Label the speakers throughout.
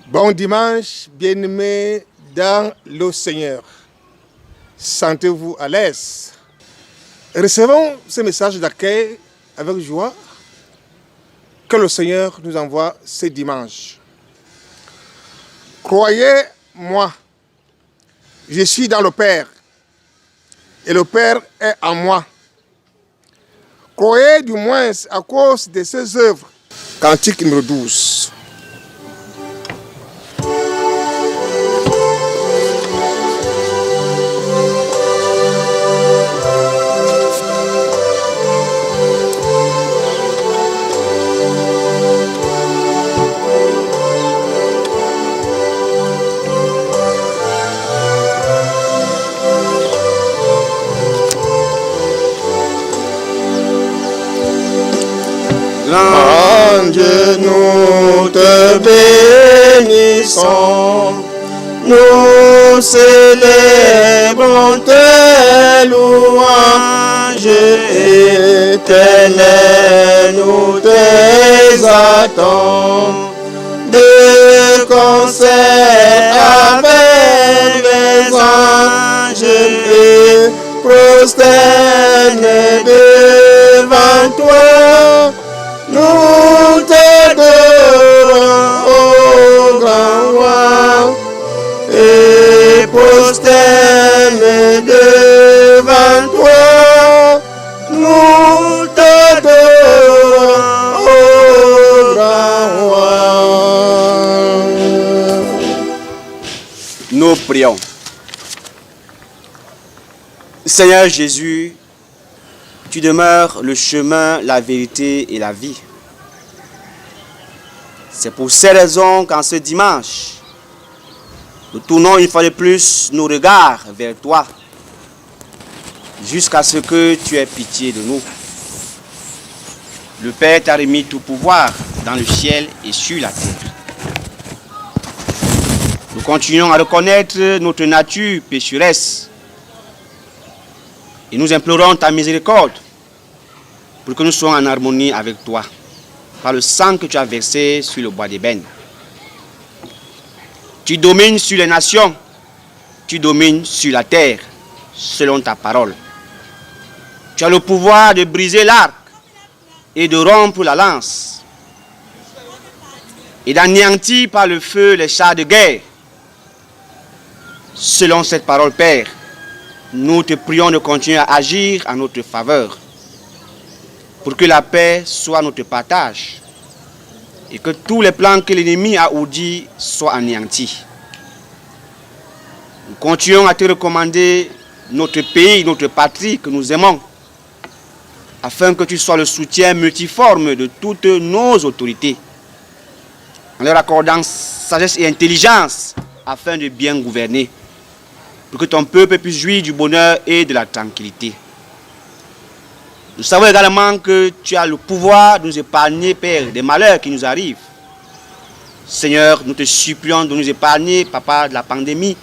Speaker 1: Bon dimanche, bien-aimés dans le Seigneur. Sentez-vous à l'aise. Recevons ce message d'accueil avec joie que le Seigneur nous envoie ce dimanche. Croyez-moi, je suis dans le Père et le Père est en moi. Croyez du moins à cause de ses œuvres. Cantique numéro 12.
Speaker 2: Grand Dieu, nous te bénissons, nous célébrons tes louanges éternelles, nous t'exaltons de concert avec les anges et prosternés devant toi. Nous t'adorons, ô grand roi, et prosternés devant toi. Nous t'adorons, ô grand roi. Nous prions. Seigneur Jésus, tu demeures le chemin, la vérité et la vie. C'est pour ces raisons qu'en ce dimanche, nous tournons une fois de plus nos regards vers toi, jusqu'à ce que tu aies pitié de nous. Le Père t'a remis tout pouvoir dans le ciel et sur la terre. Nous continuons à reconnaître notre nature pécheresse et nous implorons ta miséricorde pour que nous soyons en harmonie avec toi, par le sang que tu as versé sur le bois d'ébène. Tu domines sur les nations, tu domines sur la terre, selon ta parole. Tu as le pouvoir de briser l'arc et de rompre la lance, et d'anéantir par le feu les chars de guerre. Selon cette parole, Père, nous te prions de continuer à agir en notre faveur, pour que la paix soit notre partage et que tous les plans que l'ennemi a ourdis soient anéantis. Nous continuons à te recommander notre pays, notre patrie que nous aimons, afin que tu sois le soutien multiforme de toutes nos autorités, en leur accordant sagesse et intelligence afin de bien gouverner, pour que ton peuple puisse jouir du bonheur et de la tranquillité. Nous savons également que tu as le pouvoir de nous épargner, Père, des malheurs qui nous arrivent. Seigneur, nous te supplions de nous épargner, Papa, de la pandémie,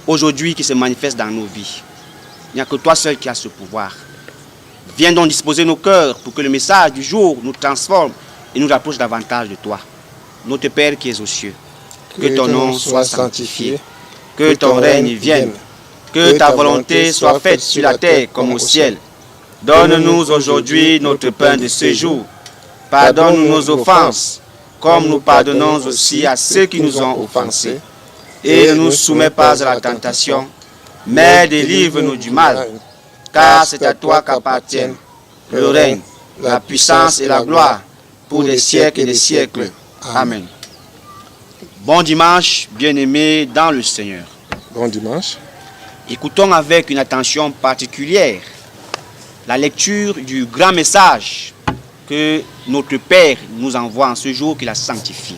Speaker 2: aujourd'hui qui se manifeste dans nos vies. Il n'y a que toi seul qui as ce pouvoir. Viens donc disposer nos cœurs pour que le message du jour nous transforme et nous rapproche davantage de toi. Notre Père qui es aux cieux, que ton nom soit sanctifié, que ton règne vienne, que ta volonté soit faite sur la terre comme au ciel. Donne-nous aujourd'hui notre pain de ce jour. Pardonne-nous nos offenses, comme nous pardonnons aussi à ceux qui nous ont offensés. Et ne nous soumets pas à la tentation, mais délivre-nous du mal. Car c'est à toi qu'appartiennent le règne, la puissance et la gloire, pour des siècles et des siècles. Amen. Bon dimanche, bien-aimés dans le Seigneur.
Speaker 1: Bon dimanche.
Speaker 2: Écoutons avec une attention particulière la lecture du grand message que notre Père nous envoie en ce jour qu'il a sanctifié.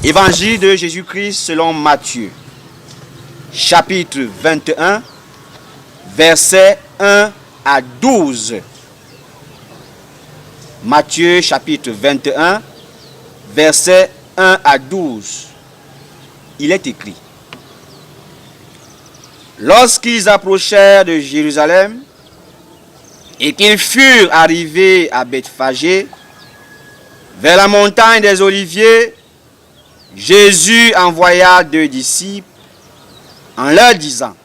Speaker 2: Évangile de Jésus-Christ selon Matthieu, chapitre 21, versets 1 à 12. Matthieu, chapitre 21, versets 1 à 12. Il est écrit: Lorsqu'ils approchèrent de Jérusalem et qu'ils furent arrivés à Bethphagée, vers la montagne des Oliviers, Jésus envoya 2 disciples en leur disant: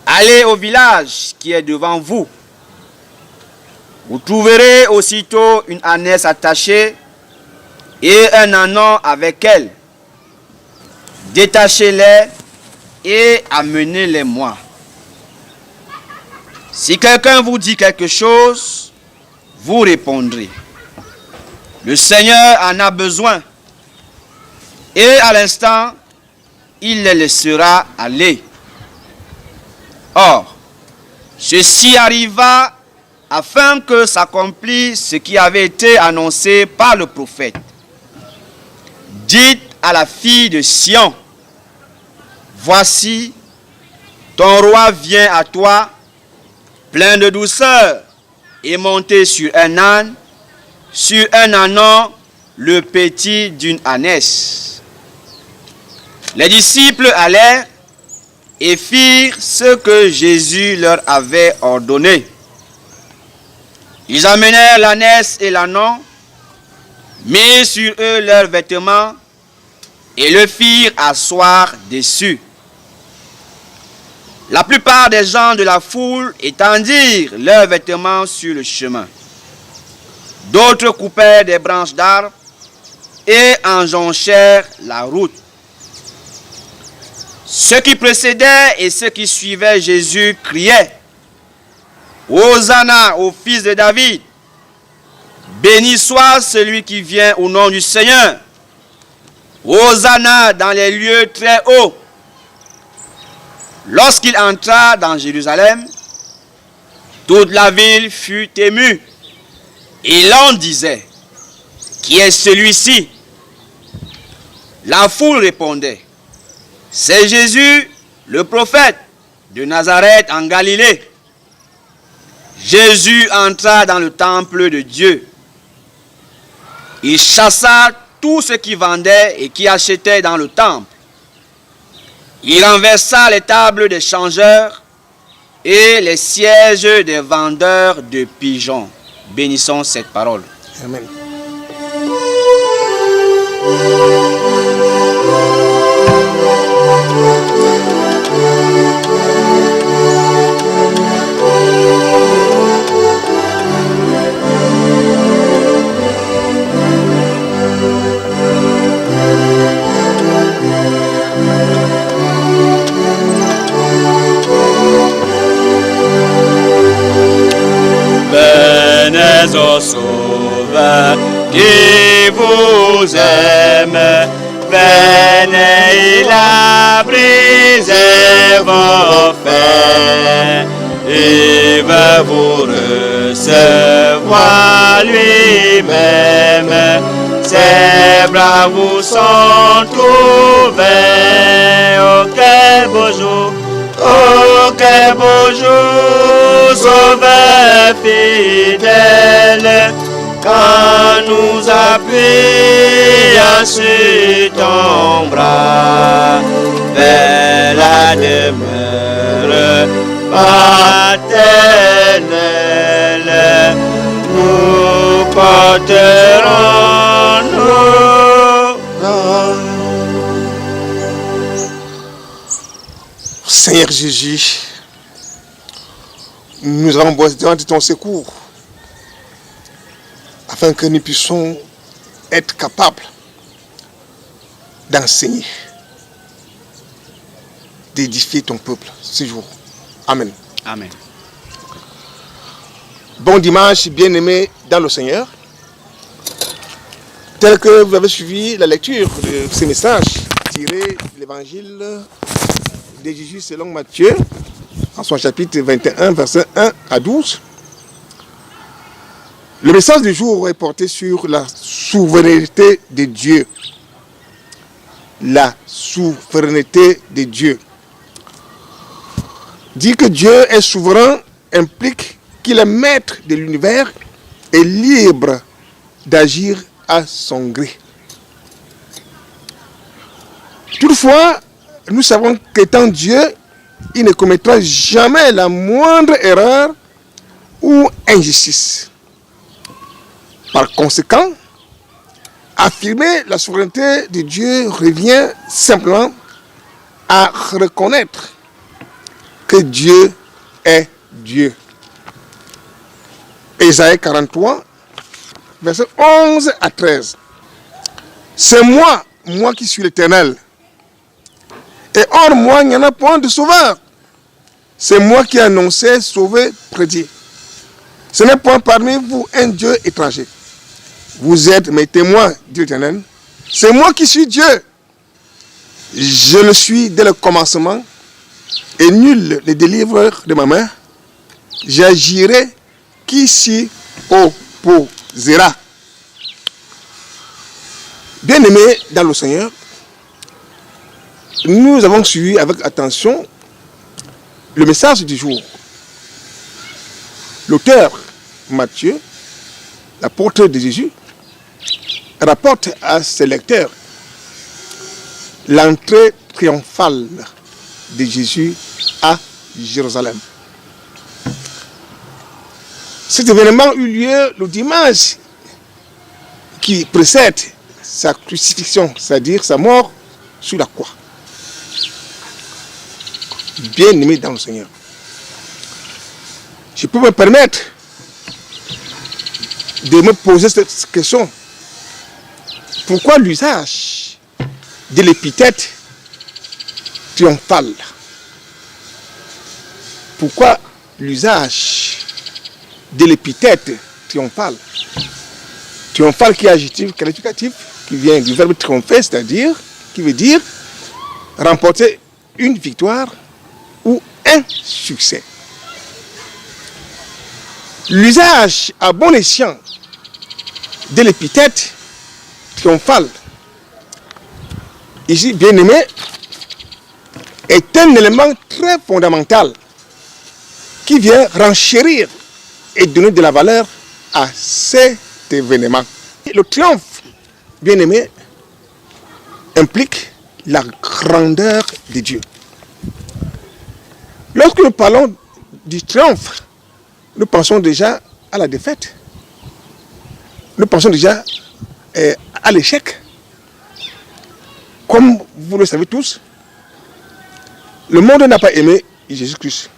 Speaker 2: allez au village qui est devant vous. Vous trouverez aussitôt une ânesse attachée et un ânon avec elle. Détachez-les et amenez-les-moi. Si quelqu'un vous dit quelque chose, vous répondrez: le Seigneur en a besoin. Et à l'instant, il les laissera aller. Or, ceci arriva afin que s'accomplisse ce qui avait été annoncé par le prophète. Dites à la fille de Sion: voici, ton roi vient à toi, plein de douceur, et monté sur un âne, sur un ânon, le petit d'une ânesse. Les disciples allèrent et firent ce que Jésus leur avait ordonné. Ils amenèrent l'ânesse et l'ânon, mirent sur eux leurs vêtements et le firent asseoir dessus. La plupart des gens de la foule étendirent leurs vêtements sur le chemin. D'autres coupèrent des branches d'arbres et enjonchèrent la route. Ceux qui précédaient et ceux qui suivaient Jésus criaient: Hosanna au fils de David! Béni soit celui qui vient au nom du Seigneur! Hosanna dans les lieux très hauts! Lorsqu'il entra dans Jérusalem, toute la ville fut émue. Et l'on disait: qui est celui-ci? La foule répondait: c'est Jésus, le prophète de Nazareth en Galilée. Jésus entra dans le temple de Dieu. Il chassa tous ceux qui vendaient et qui achetaient dans le temple. Il renversa les tables des changeurs et les sièges des vendeurs de pigeons. Bénissons cette parole.
Speaker 1: Amen.
Speaker 2: Venez au Sauveur qui vous aime, venez, il a brisé vos faits, il veut vous recevoir lui-même, ses bras vous sont ouverts. Oh quel beau jour! Oh, quel beau jour, Sauveur fidèle, quand nous appuyons sur ton bras, vers la demeure paternelle, nous porterons nos bras.
Speaker 1: Seigneur Jésus, nous avons besoin de ton secours afin que nous puissions être capables d'enseigner, d'édifier ton peuple ce jour. Amen.
Speaker 2: Amen.
Speaker 1: Bon dimanche, bien-aimés dans le Seigneur. Tel que vous avez suivi la lecture de ces messages tirés de l'évangile de Jésus selon Matthieu, en son chapitre 21, versets 1 à 12. Le message du jour est porté sur la souveraineté de Dieu. La souveraineté de Dieu. Dire que Dieu est souverain implique qu'il est maître de l'univers et libre d'agir à son gré. Toutefois, nous savons qu'étant Dieu, il ne commettra jamais la moindre erreur ou injustice. Par conséquent, Affirmer la souveraineté de Dieu revient simplement à reconnaître que Dieu est Dieu. Ésaïe 43, versets 11 à 13. C'est moi qui suis l'Éternel. Et hors moi, il n'y en a point de sauveur. C'est moi qui ai annoncé, sauvé, prédit. Ce n'est point parmi vous un Dieu étranger. Vous êtes mes témoins, dit l'Éternel. C'est moi qui suis Dieu. Je le suis dès le commencement, et nul ne délivre de ma main. J'agirai qui s'y opposera. Bien-aimés dans le Seigneur, nous avons suivi avec attention le message du jour. L'auteur, Matthieu, l'apôtre de Jésus, rapporte à ses lecteurs l'entrée triomphale de Jésus à Jérusalem. Cet événement eut lieu le dimanche qui précède sa crucifixion, c'est-à-dire sa mort sur la croix. Bien-aimé dans le Seigneur, je peux me permettre de me poser cette question. Pourquoi l'usage de l'épithète triomphale? Pourquoi l'usage de l'épithète triomphale? Triomphale qui est adjectif qualificatif, qui vient du verbe triompher, c'est-à-dire, qui veut dire remporter une victoire ou un succès. L'usage à bon escient de l'épithète triomphale, ici bien aimé, est un élément très fondamental qui vient renchérir et donner de la valeur à cet événement. Le triomphe, bien aimé, implique la grandeur de Dieu. Lorsque nous parlons du triomphe, nous pensons déjà à la défaite. Nous pensons déjà à l'échec. Comme vous le savez tous, le monde n'a pas aimé Jésus-Christ.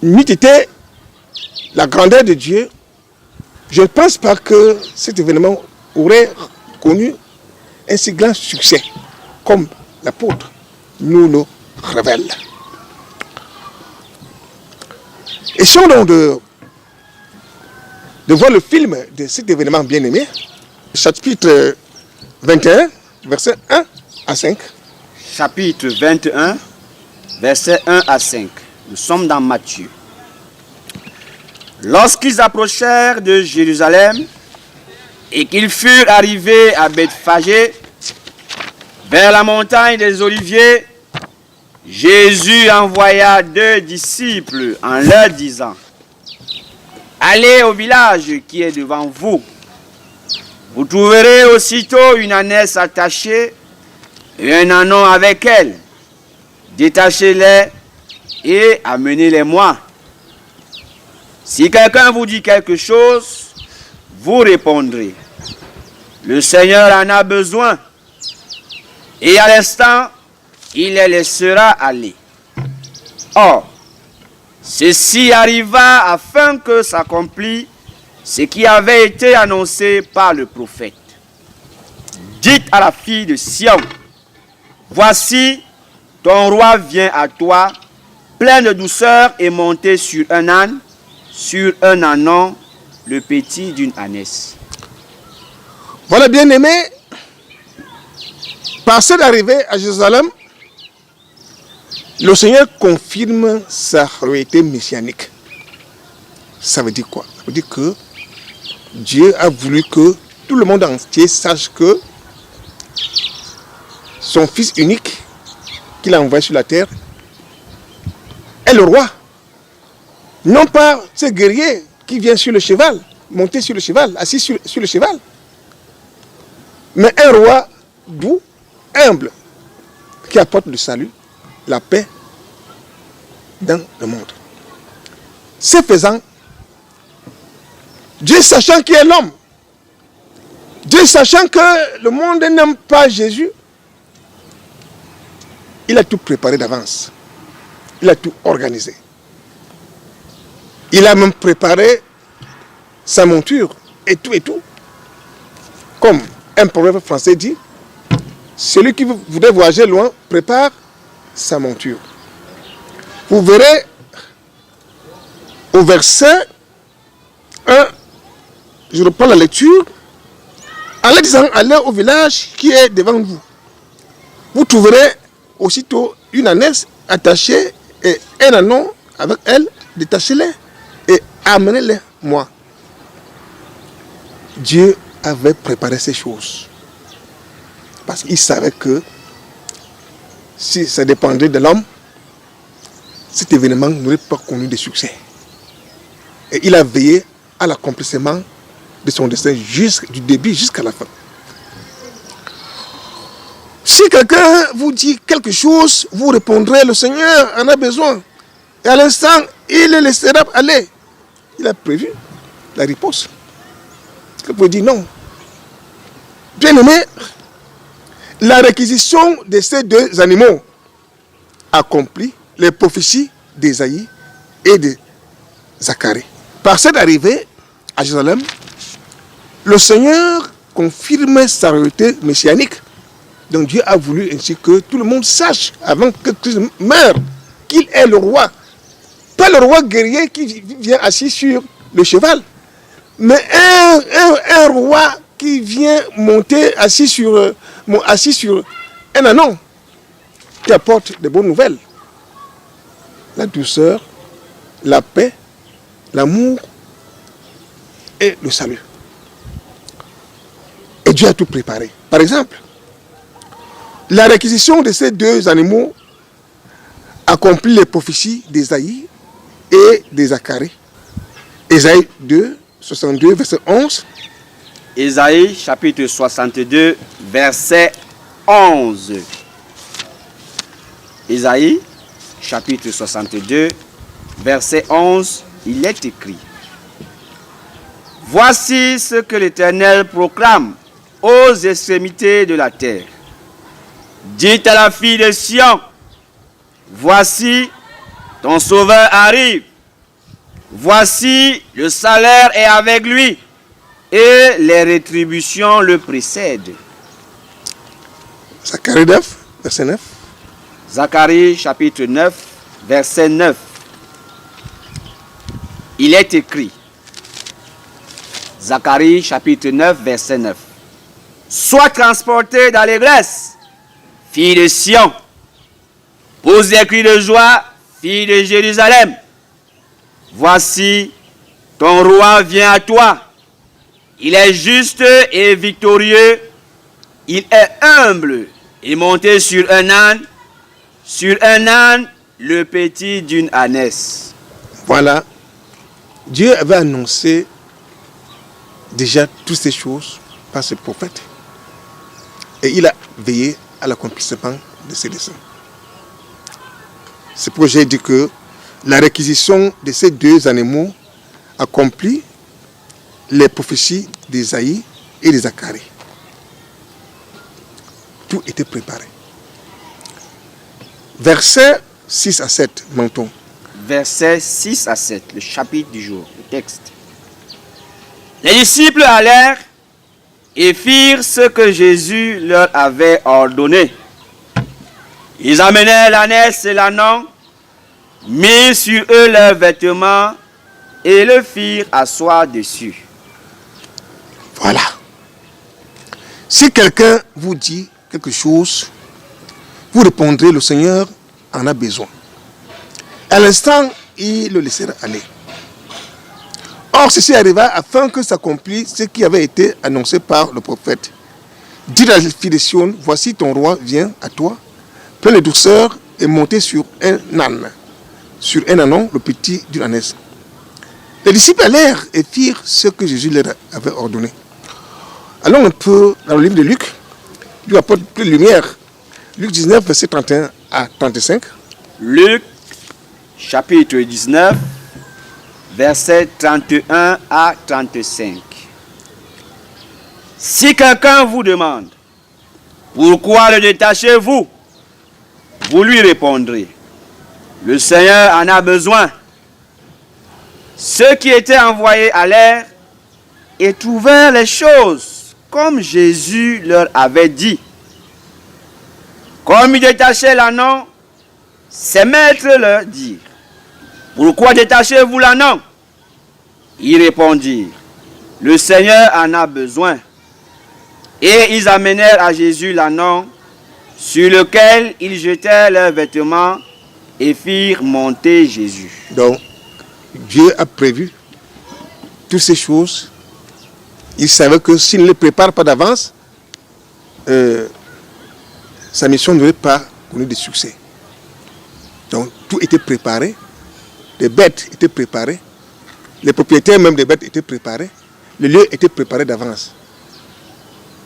Speaker 1: N'eût été la grandeur de Dieu, je ne pense pas que cet événement aurait connu un si grand succès comme l'apôtre nous le révèle. Essayons donc de voir le film de cet événement bien-aimé, chapitre 21, versets 1 à 5.
Speaker 2: Chapitre 21, versets 1 à 5. Nous sommes dans Matthieu. Lorsqu'ils approchèrent de Jérusalem et qu'ils furent arrivés à Bethphagée, vers la montagne des Oliviers, Jésus envoya 2 disciples en leur disant: allez au village qui est devant vous. Vous trouverez aussitôt une ânesse attachée et un ânon avec elle. Détachez-les et amenez-les-moi. Si quelqu'un vous dit quelque chose, vous répondrez: le Seigneur en a besoin. Et à l'instant, il les laissera aller. Or, ceci arriva afin que s'accomplisse ce qui avait été annoncé par le prophète. Dites à la fille de Sion: voici, ton roi vient à toi, plein de douceur et monté sur un âne, sur un ânon, le petit d'une ânesse.
Speaker 1: Voilà, bien aimé, par cette arrivée à Jérusalem, le Seigneur confirme sa réalité messianique. Ça veut dire quoi? Ça veut dire que Dieu a voulu que tout le monde entier sache que son Fils unique, qu'il a envoyé sur la terre, est le roi. Non pas ce guerrier qui vient sur le cheval, monté sur le cheval, assis sur le cheval, mais un roi doux, humble, qui apporte le salut, la paix dans le monde. Ce faisant, Dieu sachant qui est l'homme, Dieu, sachant que le monde n'aime pas Jésus, il a tout préparé d'avance. Il a tout organisé. Il a même préparé sa monture et tout et tout. Comme un proverbe français dit, celui qui voudrait voyager loin prépare sa monture. Vous verrez au verset 1, je reprends la lecture, en leur disant, allez au village qui est devant vous. Vous trouverez aussitôt une ânesse attachée et un ânon avec elle, détachez-les et amenez-les moi. Dieu avait préparé ces choses. Parce qu'il savait que si ça dépendait de l'homme, cet événement n'aurait pas connu de succès. Et il a veillé à l'accomplissement de son destin du début jusqu'à la fin. Si quelqu'un vous dit quelque chose, vous répondrez, le Seigneur en a besoin. Et à l'instant, il le laissera aller. Il a prévu la riposte. Vous pouvez dire non. Bien aimé, la réquisition de ces deux animaux accomplit les prophéties d'Ésaïe et de Zacharie. Par cette arrivée à Jérusalem, le Seigneur confirme sa réalité messianique. Donc Dieu a voulu ainsi que tout le monde sache, avant que Christ meure, qu'il est le roi. Pas le roi guerrier qui vient assis sur le cheval, mais un roi qui vient monter assis sur un ânon, qui apporte de bonnes nouvelles. La douceur, la paix, l'amour et le salut. Et Dieu a tout préparé. Par exemple, la réquisition de ces deux animaux accomplit les prophéties d'Ésaïe et de Zacharie. Ésaïe 2, 62, verset 11.
Speaker 2: Ésaïe chapitre 62, verset 11. Ésaïe chapitre 62, verset 11, il est écrit: Voici ce que l'Éternel proclame aux extrémités de la terre. Dites à la fille de Sion, voici ton sauveur arrive. Voici le salaire est avec lui et les rétributions le précèdent.
Speaker 1: Zacharie 9, verset 9.
Speaker 2: Zacharie chapitre 9, verset 9. Il est écrit. Zacharie chapitre 9, verset 9. Sois transporté d'allégresse, fille de Sion. Pousse des cris de joie, fille de Jérusalem. Voici, ton roi vient à toi. Il est juste et victorieux. Il est humble et monté sur un âne, le petit d'une ânesse.
Speaker 1: Voilà. Dieu avait annoncé déjà toutes ces choses par ses prophètes. Et il a veillé à l'accomplissement de ses desseins. C'est pourquoi j'ai dit que la réquisition de ces deux animaux accomplit les prophéties d'Ésaïe et de Zacharie. Tout était préparé. Versets 6 à 7, mentons.
Speaker 2: Versets 6 à 7, le chapitre du jour, le texte. Les disciples allèrent et firent ce que Jésus leur avait ordonné. Ils amenèrent l'ânesse et l'ânon, mirent sur eux leurs vêtements et le firent asseoir dessus.
Speaker 1: Voilà. Si quelqu'un vous dit quelque chose, vous répondrez, le Seigneur en a besoin. À l'instant, il le laissera aller. Or, ceci arriva afin que s'accomplisse ce qui avait été annoncé par le prophète. Dis à la fille de Sion, voici ton roi vient à toi, plein de douceur et monté sur un âne, sur un ânon, le petit d'une ânesse. Les disciples allèrent et firent ce que Jésus leur avait ordonné. Allons un peu dans le livre de Luc. Lui apporte plus de lumière. Luc 19, verset 31 à 35.
Speaker 2: Luc, chapitre 19, verset 31 à 35. Si quelqu'un vous demande, pourquoi le détachez-vous? Vous lui répondrez, le Seigneur en a besoin. Ceux qui étaient envoyés allèrent et trouvèrent les choses comme Jésus leur avait dit. Comme ils détachaient l'ânon, ses maîtres leur dirent, pourquoi détachez-vous l'ânon? Ils répondirent, le Seigneur en a besoin. Et ils amenèrent à Jésus l'ânon, sur lequel ils jetèrent leurs vêtements et firent monter Jésus.
Speaker 1: Donc, Dieu a prévu toutes ces choses. Il savait que s'il ne les prépare pas d'avance, sa mission n'aurait pas connu de succès. Donc, tout était préparé. Les bêtes étaient préparées. Les propriétaires même des bêtes étaient préparés. Le lieu était préparé d'avance.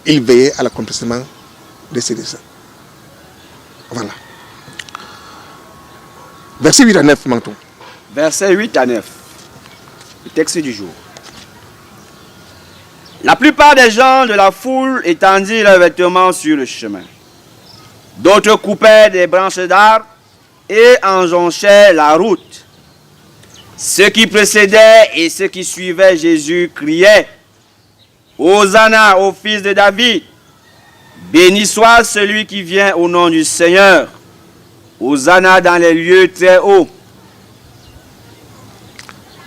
Speaker 1: Il veillait à l'accomplissement de ses desseins. Voilà. Verset 8 à 9, Menton.
Speaker 2: Versets 8 à 9. Le texte du jour. La plupart des gens de la foule étendirent leurs vêtements sur le chemin. D'autres coupaient des branches d'arbres et enjonchaient la route. Ceux qui précédaient et ceux qui suivaient Jésus criaient, Hosanna au fils de David, béni soit celui qui vient au nom du Seigneur, Hosanna dans les lieux très hauts.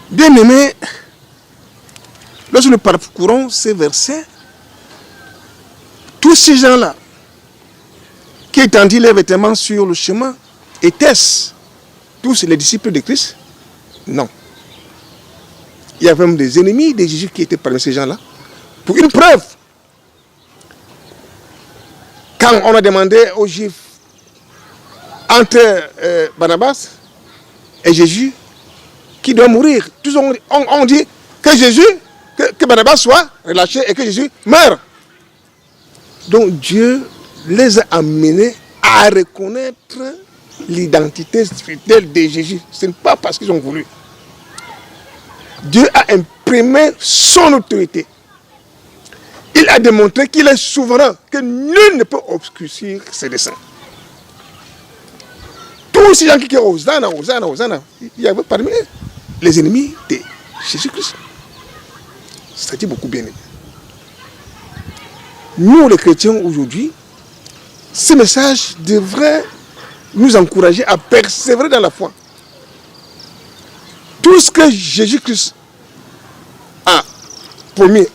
Speaker 1: Bien-aimés, lorsque nous parcourons ces versets, tous ces gens-là qui étendit leurs vêtements sur le chemin, étaient-ce tous les disciples de Christ? Non. Il y avait même des ennemis de Jésus qui étaient parmi ces gens-là. Pour une preuve, quand on a demandé aux Juifs entre Barnabas et Jésus qui doit mourir, tous ont dit que Jésus, que Barnabas soit relâché et que Jésus meure. Donc Dieu les a amenés à reconnaître l'identité spirituelle de Jésus. Ce n'est pas parce qu'ils ont voulu. Dieu a imprimé son autorité. Il a démontré qu'il est souverain, que nul ne peut obscurcir ses desseins. Tous ces gens qui disent Hosanna, Hosanna, Hosanna, il y avait parmi eux les ennemis de Jésus-Christ. C'est-à-dire beaucoup bien aimé. Nous, les chrétiens, aujourd'hui, ce message devrait nous encourager à persévérer dans la foi. Tout ce que Jésus-Christ a promis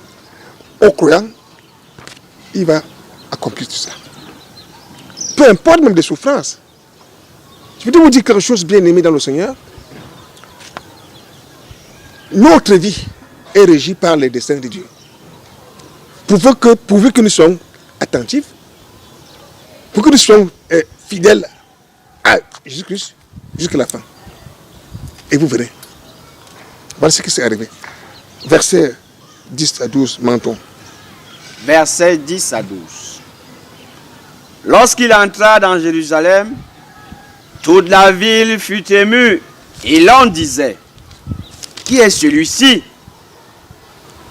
Speaker 1: aux croyants, il va accomplir tout ça. Peu importe même des souffrances. Je vais vous dire quelque chose bien aimé dans le Seigneur. Notre vie est régie par les desseins de Dieu. Pourvu que nous soyons attentifs, pour que nous soyons fidèles à Jésus-Christ jusqu'à la fin. Et vous verrez. Voilà ce qui s'est arrivé. Versets 10 à 12, Menton.
Speaker 2: Versets 10 à 12. Lorsqu'il entra dans Jérusalem, toute la ville fut émue et l'on disait, qui est celui-ci?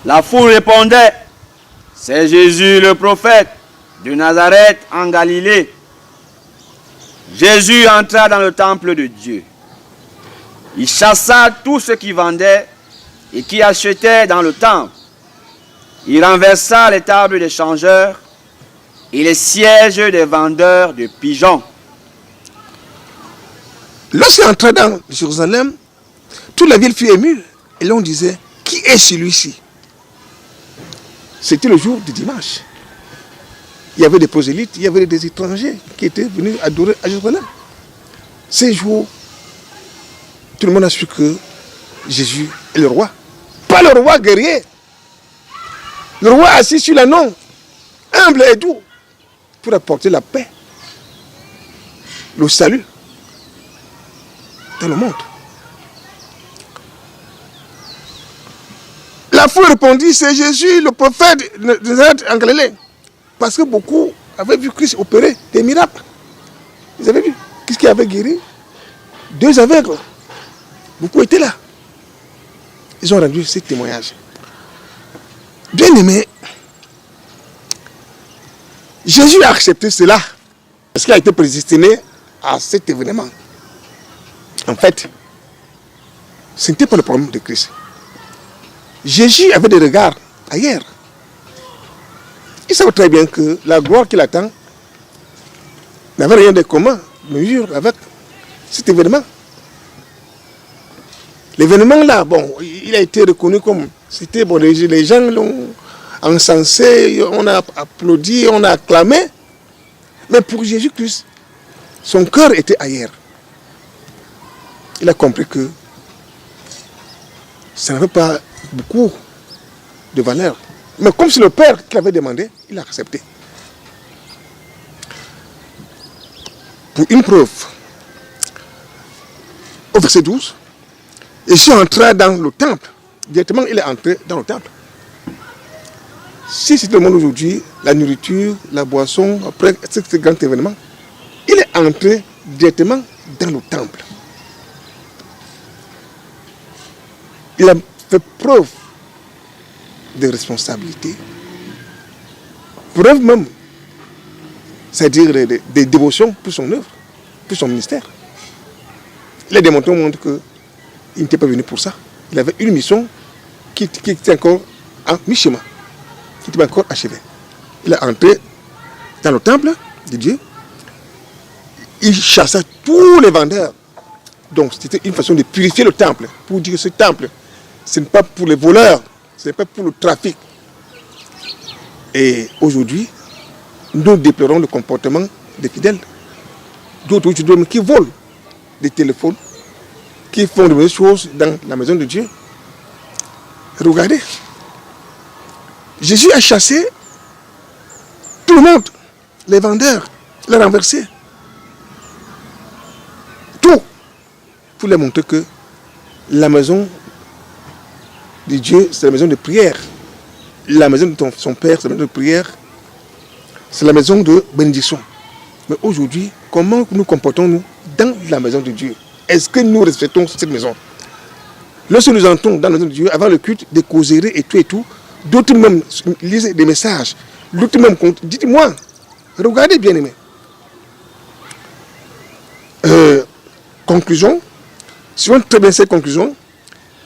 Speaker 2: La foule répondait, c'est Jésus le prophète de Nazareth en Galilée. Jésus entra dans le temple de Dieu. Il chassa tous ceux qui vendaient et qui achetaient dans le temple. Il renversa les tables des changeurs et les sièges des vendeurs de pigeons.
Speaker 1: Lorsqu'il entra dans Jérusalem, toute la ville fut émue et l'on disait, qui est celui-ci? C'était le jour du dimanche. Il y avait des prosélytes, il y avait des étrangers qui étaient venus adorer à Jérusalem. Ces jours, tout le monde a su que Jésus est le roi. Pas le roi guerrier. Le roi assis sur l'ânon, humble et doux, pour apporter la paix, le salut dans le monde. La foule répondit, c'est Jésus, le prophète de Nazareth en Galilée. Parce que beaucoup avaient vu Christ opérer des miracles. Ils avaient vu qu'est-ce qui avait guéri 2 aveugles. Beaucoup étaient là. Ils ont rendu ce témoignage. Bien aimé, Jésus a accepté cela parce qu'il a été prédestiné à cet événement. En fait, ce n'était pas le problème de Christ. Jésus avait des regards ailleurs. Il savait très bien que la gloire qu'il attend n'avait rien de commun, mesure avec cet événement. L'événement là, bon, il a été reconnu comme, c'était bon, les gens l'ont encensé, on a applaudi, on a acclamé. Mais pour Jésus-Christ, son cœur était ailleurs. Il a compris que ça n'avait pas beaucoup de valeur. Mais comme c'est le Père qui l'avait demandé, il a accepté. Pour une preuve, au verset 12, Jésus entra dans le temple. Directement, il est entré dans le temple. Si c'est le monde aujourd'hui, la nourriture, la boisson, après ce grand événement, il est entré directement dans le temple. Il a fait preuve de responsabilité, preuve même, c'est-à-dire de dévotion pour son œuvre, pour son ministère. Il a démontré au monde qu'il n'était pas venu pour ça. Il avait une mission qui était encore en mi-chemin, qui n'était pas encore achevée. Il est entré dans le temple de Dieu. Il chassa tous les vendeurs. Donc c'était une façon de purifier le temple, pour dire que ce temple, ce n'est pas pour les voleurs, ce n'est pas pour le trafic. Et aujourd'hui, nous déplorons le comportement des fidèles. D'autres aujourd'hui qui volent des téléphones, qui font de mauvaises choses dans la maison de Dieu. Regardez, Jésus a chassé tout le monde, les vendeurs, les renversés. Tout, pour leur montrer que la maison de Dieu, c'est la maison de prière. La maison de son Père, c'est la maison de prière. C'est la maison de bénédiction. Mais aujourd'hui, comment nous comportons-nous dans la maison de Dieu? Est-ce que nous respectons cette maison? Lorsque nous entrons dans la maison de Dieu, avant le culte, des causeries et tout, d'autres même lisent des messages. D'autres même comptent. Dites-moi, regardez bien aimé. Conclusion. Suivons très bien cette conclusion.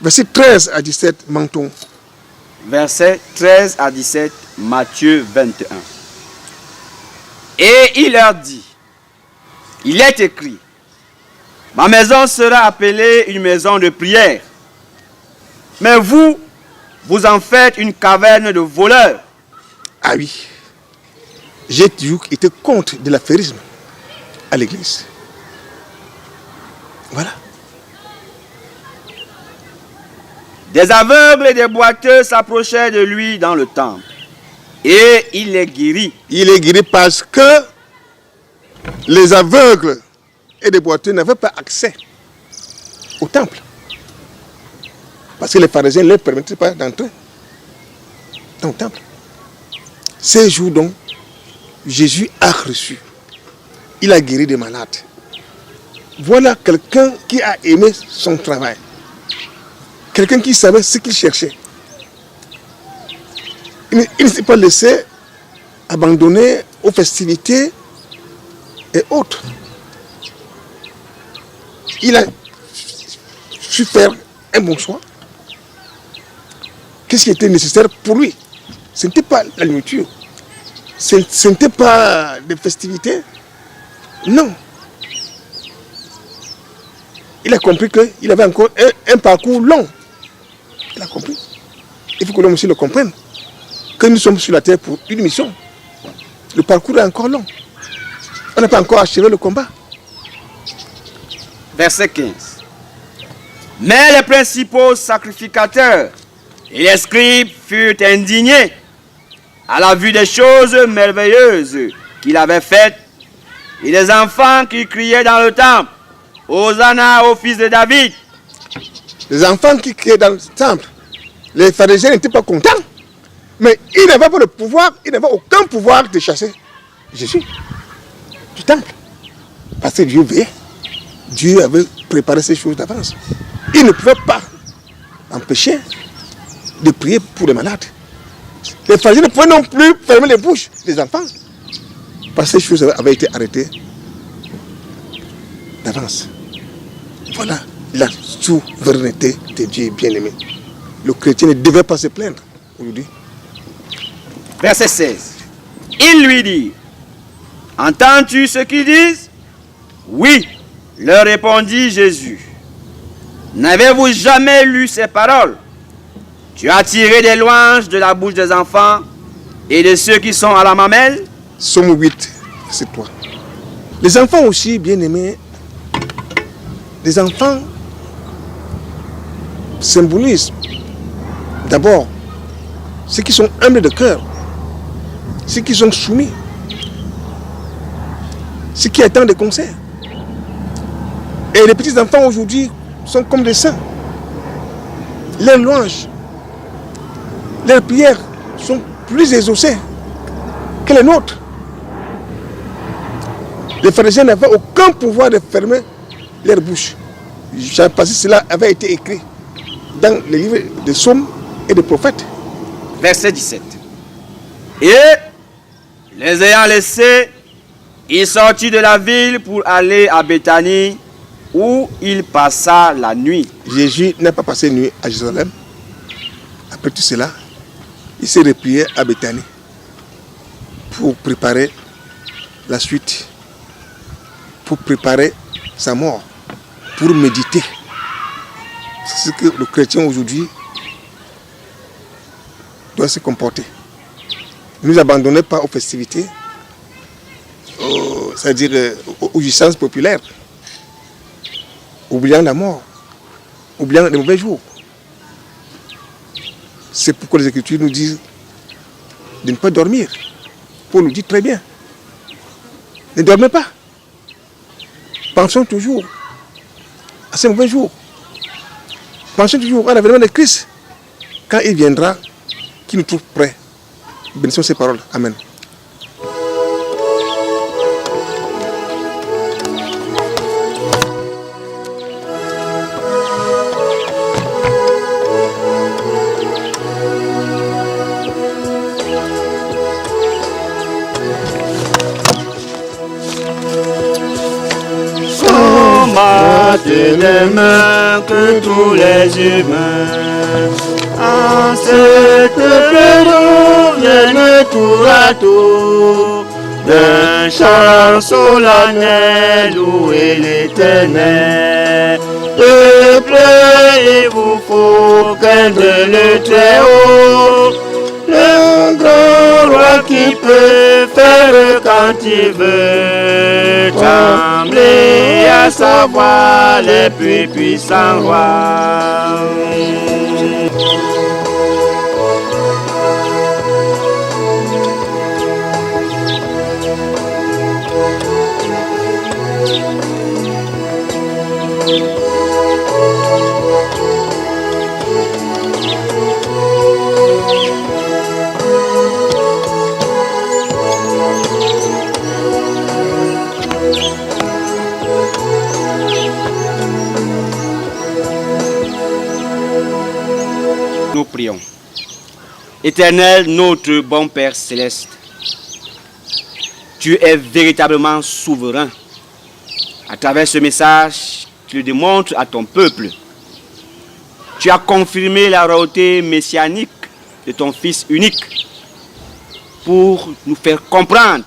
Speaker 1: Verset 13 à 17, Menton.
Speaker 2: Verset 13 à 17, Matthieu 21. Et il leur dit, il est écrit, ma maison sera appelée une maison de prière. Mais vous, vous en faites une caverne de voleurs.
Speaker 1: Ah oui, j'ai toujours été contre de l'affairisme à l'église. Voilà.
Speaker 2: Des aveugles et des boiteux s'approchaient de lui dans le temple. Et il les guérit.
Speaker 1: Il est guéri parce que les aveugles et les boiteux n'avaient pas accès au temple. Parce que les pharisiens ne leur permettaient pas d'entrer dans le temple. Ces jours donc, Jésus a reçu. Il a guéri des malades. Voilà quelqu'un qui a aimé son travail. Quelqu'un qui savait ce qu'il cherchait. Il ne s'est pas laissé abandonner aux festivités et autres. Il a su faire un bon choix. Qu'est-ce qui était nécessaire pour lui? Ce n'était pas la nourriture. Ce n'était pas des festivités. Non. Il a compris qu'il avait encore un parcours long. Il a compris. Il faut que l'homme aussi le comprenne. Que nous sommes sur la terre pour une mission. Le parcours est encore long. On n'a pas encore achevé le combat.
Speaker 2: Verset 15. Mais les principaux sacrificateurs et les scribes furent indignés à la vue des choses merveilleuses qu'il avait faites et des enfants qui criaient dans le temple, Hosanna au fils de David.
Speaker 1: Les enfants qui criaient dans le temple, les pharisiens n'étaient pas contents, mais ils n'avaient pas le pouvoir, ils n'avaient aucun pouvoir de chasser Jésus du temple. Parce que Dieu veillait. Dieu avait préparé ces choses d'avance. Ils ne pouvaient pas empêcher de prier pour les malades. Les pharisiens ne pouvaient non plus fermer les bouches des enfants. Parce que ces choses avaient été arrêtées d'avance. Voilà la souveraineté de Dieu bien-aimé. Le chrétien ne devait pas se plaindre aujourd'hui.
Speaker 2: Verset 16. Il lui dit, entends-tu ce qu'ils disent? Oui, leur répondit Jésus. N'avez-vous jamais lu ces paroles? Tu as tiré des louanges de la bouche des enfants et de ceux qui sont à la mamelle?
Speaker 1: Somme 8, c'est toi. Les enfants aussi, bien-aimés, les enfants symbolisent d'abord ceux qui sont humbles de cœur, ceux qui sont soumis, ceux qui attendent des conseils. Et les petits enfants aujourd'hui sont comme des saints. Leurs louanges, leurs prières sont plus exaucées que les nôtres. Les pharisiens n'avaient aucun pouvoir de fermer leur bouche. Parce que cela avait été écrit dans les livres des psaumes et des prophètes.
Speaker 2: Verset 17. Et les ayant laissés, il sortit de la ville pour aller à Béthanie, où il passa la nuit.
Speaker 1: Jésus n'a pas passé nuit à Jérusalem. Après tout cela, il s'est replié à Béthanie pour préparer la suite, pour préparer sa mort, pour méditer. C'est ce que le chrétien aujourd'hui doit se comporter. Ne nous abandonnez pas aux festivités, c'est-à-dire aux jouissances populaires, oubliant la mort, oubliant les mauvais jours. C'est pourquoi les Écritures nous disent de ne pas dormir. Paul nous dit très bien. Ne dormez pas. Pensons toujours à ces mauvais jours. Pensons toujours à l'avènement de Christ. Quand il viendra, qu'il nous trouve prêts. Bénissons ces paroles. Amen.
Speaker 2: De même que tous les humains, en cette période viennent tour à tour d'un chant solennel, louer l'Éternel. Peuple, il vous faut craindre le Très-Haut, le grand roi qui peut faire quand il veut trembler, à savoir les plus puissants rois. Nous prions. Éternel, notre bon Père céleste, tu es véritablement souverain. À travers ce message, tu le démontres à ton peuple. Tu as confirmé la royauté messianique de ton Fils unique pour nous faire comprendre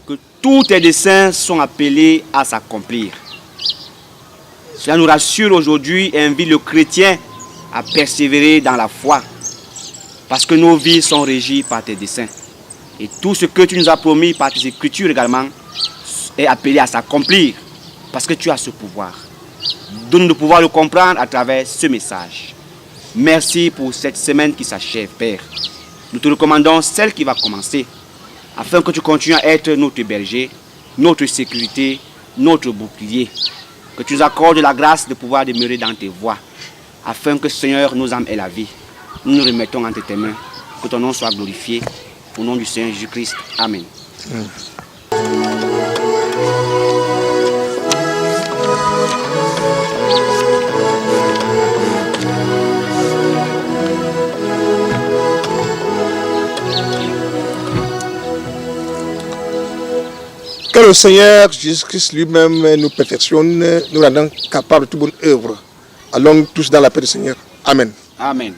Speaker 2: que tous tes desseins sont appelés à s'accomplir. Cela nous rassure aujourd'hui et invite le chrétien à persévérer dans la foi, parce que nos vies sont régies par tes desseins. Et tout ce que tu nous as promis par tes écritures également est appelé à s'accomplir, parce que tu as ce pouvoir. Donne-nous de pouvoir le comprendre à travers ce message. Merci pour cette semaine qui s'achève, Père. Nous te recommandons celle qui va commencer, afin que tu continues à être notre berger, notre sécurité, notre bouclier. Que tu nous accordes la grâce de pouvoir demeurer dans tes voies, afin que, Seigneur, nos âmes aient la vie. Nous nous remettons entre tes mains. Que ton nom soit glorifié. Au nom du Seigneur Jésus-Christ. Amen.
Speaker 1: Que le Seigneur Jésus-Christ lui-même nous perfectionne, nous rendant capables de toute bonne œuvre. Allons tous dans la paix du Seigneur. Amen.
Speaker 2: Amen.